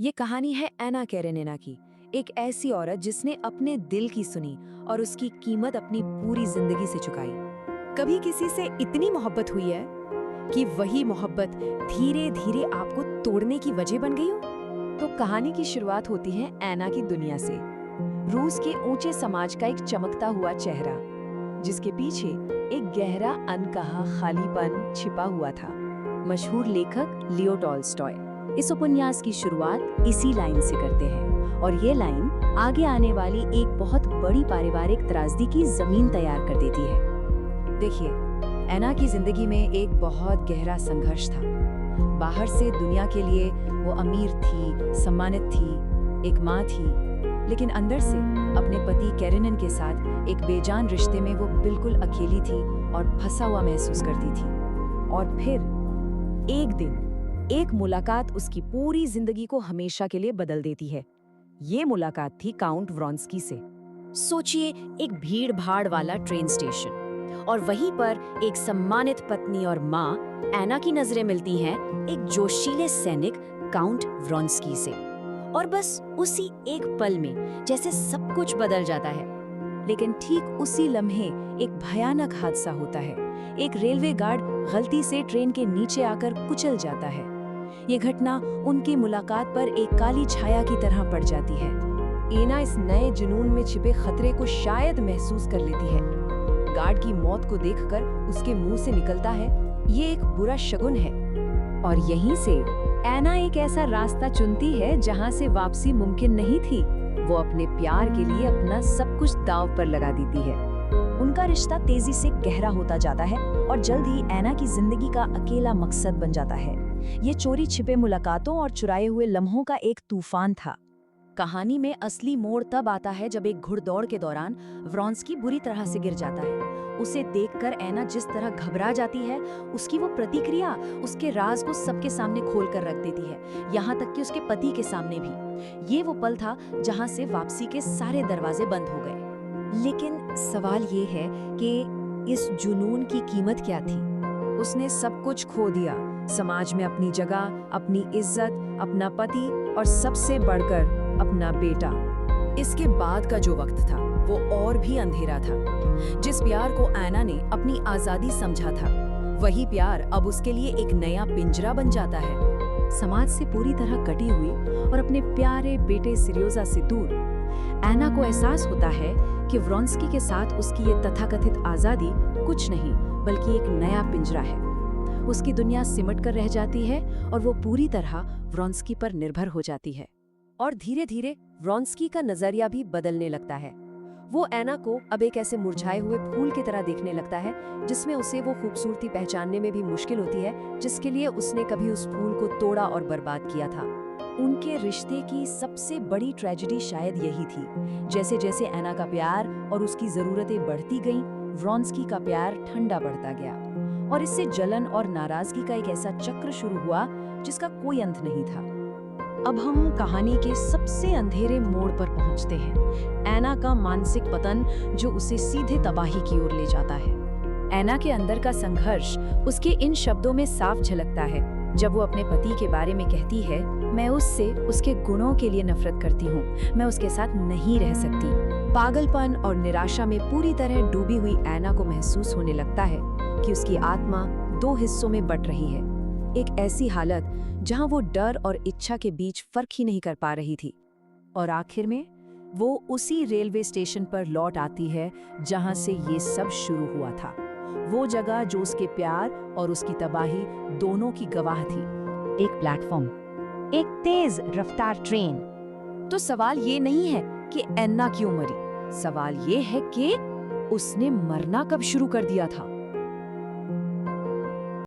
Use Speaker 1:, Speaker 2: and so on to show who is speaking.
Speaker 1: ये कहानी है एना कैरेनिना की, एक ऐसी औरत जिसने अपने दिल की सुनी और उसकी कीमत अपनी पूरी जिंदगी से चुकाई। कभी किसी से इतनी मोहब्बत हुई है कि वही मोहब्बत धीरे धीरे आपको तोड़ने की वजह बन गई हो? तो कहानी की शुरुआत होती है एना की दुनिया से, रूस के ऊंचे समाज का एक चमकता हुआ चेहरा, जिसके पीछे एक गहरा अनकहा खालीपन छिपा हुआ था। मशहूर लेखक लियो टॉल्स्टॉय इस उपन्यास की शुरुआत इसी लाइन से करते हैं, और ये लाइन आगे आने वाली एक बहुत बड़ी पारिवारिक त्रासदी की जमीन तैयार कर देती है। देखिए, एना की जिंदगी में एक बहुत गहरा संघर्ष था। बाहर से दुनिया के लिए वो अमीर थी, सम्मानित थी, एक माँ थी, लेकिन अंदर से अपने पति कैरेनिन के साथ एक बेजान रिश्ते में वो बिल्कुल अकेली थी और फंसा हुआ महसूस करती थी। और फिर एक दिन एक मुलाकात उसकी पूरी जिंदगी को हमेशा के लिए बदल देती है। ये मुलाकात थी काउंट व्रोंस्की से। सोचिए, एक भीड़-भाड़ वाला ट्रेन स्टेशन, और वहीं पर एक सम्मानित पत्नी और माँ एना की नजरें मिलती हैं एक जोशीले सैनिक काउंट व्रोंस्की से। और बस उसी एक पल में जैसे सब कुछ बदल जाता है। लेकिन ठीक उसी लम्हे एक भयानक हादसा होता है। एक रेलवे गार्ड गलती से ट्रेन के नीचे आकर कुचल जाता है। ये घटना उनकी मुलाकात पर एक काली छाया की तरह पड़ जाती है। एना इस नए जुनून में छिपे खतरे को शायद महसूस कर लेती है। गार्ड की मौत को देखकर उसके मुंह से निकलता है, ये एक बुरा शगुन है। और यहीं से एना एक ऐसा रास्ता चुनती है जहां से वापसी मुमकिन नहीं थी। वो अपने प्यार के लिए अपना सब कुछ दांव पर लगा देती है। उनका रिश्ता तेजी से गहरा होता जाता है और जल्द ही एना की जिंदगी का अकेला मकसद बन जाता है। ये चोरी छिपे मुलाकातों और चुराए हुए लम्हों का एक तूफान था। कहानी में असली मोड़ तब आता है जब एक घुड़दौड़ के दौरान व्रोंस्की बुरी तरह से गिर जाता है। उसे देखकर एना जिस तरह घबरा जाती है, उसकी वो प्रतिक्रिया उसके राज को सबके सामने खोल कर रख देती है, यहाँ तक कि उसके पति के सामने भी। ये वो पल था जहाँ से वापसी के सारे दरवाजे बंद हो गए। लेकिन सवाल ये है कि इस जुनून की कीमत क्या थी? उसने सब कुछ खो दिया, समाज में अपनी जगह, अपनी इज्जत, अपना पति और सबसे बढ़कर अपना बेटा। इसके बाद का जो वक्त था वो और भी अंधेरा था। जिस प्यार को एना ने अपनी आजादी समझा था, वही प्यार अब उसके लिए एक नया पिंजरा बन जाता है। समाज से पूरी तरह कटी हुई और अपने प्यारे बेटे सिरियोजा से दूर, एना को एहसास होता है कि व्रोंस्की के साथ उसकी ये तथाकथित आजादी कुछ नहीं बल्कि एक नया पिंजरा है। उसकी दुनिया सिमट कर रह जाती है और वो पूरी तरह व्रोंस्की पर निर्भर हो जाती है। और धीरे धीरे व्रोंस्की का नजरिया भी बदलने लगता है। वो एना को अब एक ऐसे मुरझाए हुए फूल की तरह देखने लगता है, जिसमें उसे वो खूबसूरती पहचानने में भी मुश्किल होती है जिसके लिए उसने कभी उस फूल को तोड़ा और बर्बाद किया था। उनके रिश्ते की सबसे बड़ी ट्रेजेडी शायद यही थी। जैसे जैसे एना का प्यार और उसकी जरूरतें बढ़ती गईं, व्रोंस्की का प्यार ठंडा पड़ता गया, और इससे जलन और नाराजगी का एक ऐसा चक्र शुरू हुआ जिसका कोई अंत नहीं था। अब हम कहानी के सबसे अंधेरे मोड़ पर पहुंचते हैं, एना का मानसिक पतन जो उसे सीधे तबाही की ओर ले जाता है। एना के अंदर का संघर्ष उसके इन शब्दों में साफ झलकता है, जब वो अपने पति के बारे में कहती है, मैं उससे उसके गुणों के लिए नफरत करती हूँ, मैं उसके साथ नहीं रह सकती। पागलपन और निराशा में पूरी तरह डूबी हुई एना को महसूस होने लगता है कि उसकी आत्मा दो हिस्सों में बट रही है। एक ऐसी हालत जहां वो डर और इच्छा के बीच फर्क ही नहीं कर पा रही थी। और आखिर में वो उसी रेलवे स्टेशन पर लौट आती है जहां से ये सब शुरू हुआ था। वो जगह जो उसके प्यार और उसकी तबाही दोनों की गवाह थी। एक प्लेटफॉर्म, एक तेज रफ्तार ट्रेन। तो सवाल ये नहीं है कि एन्ना क्यों मरी, सवाल ये है कि उसने मरना कब शुरू कर दिया था।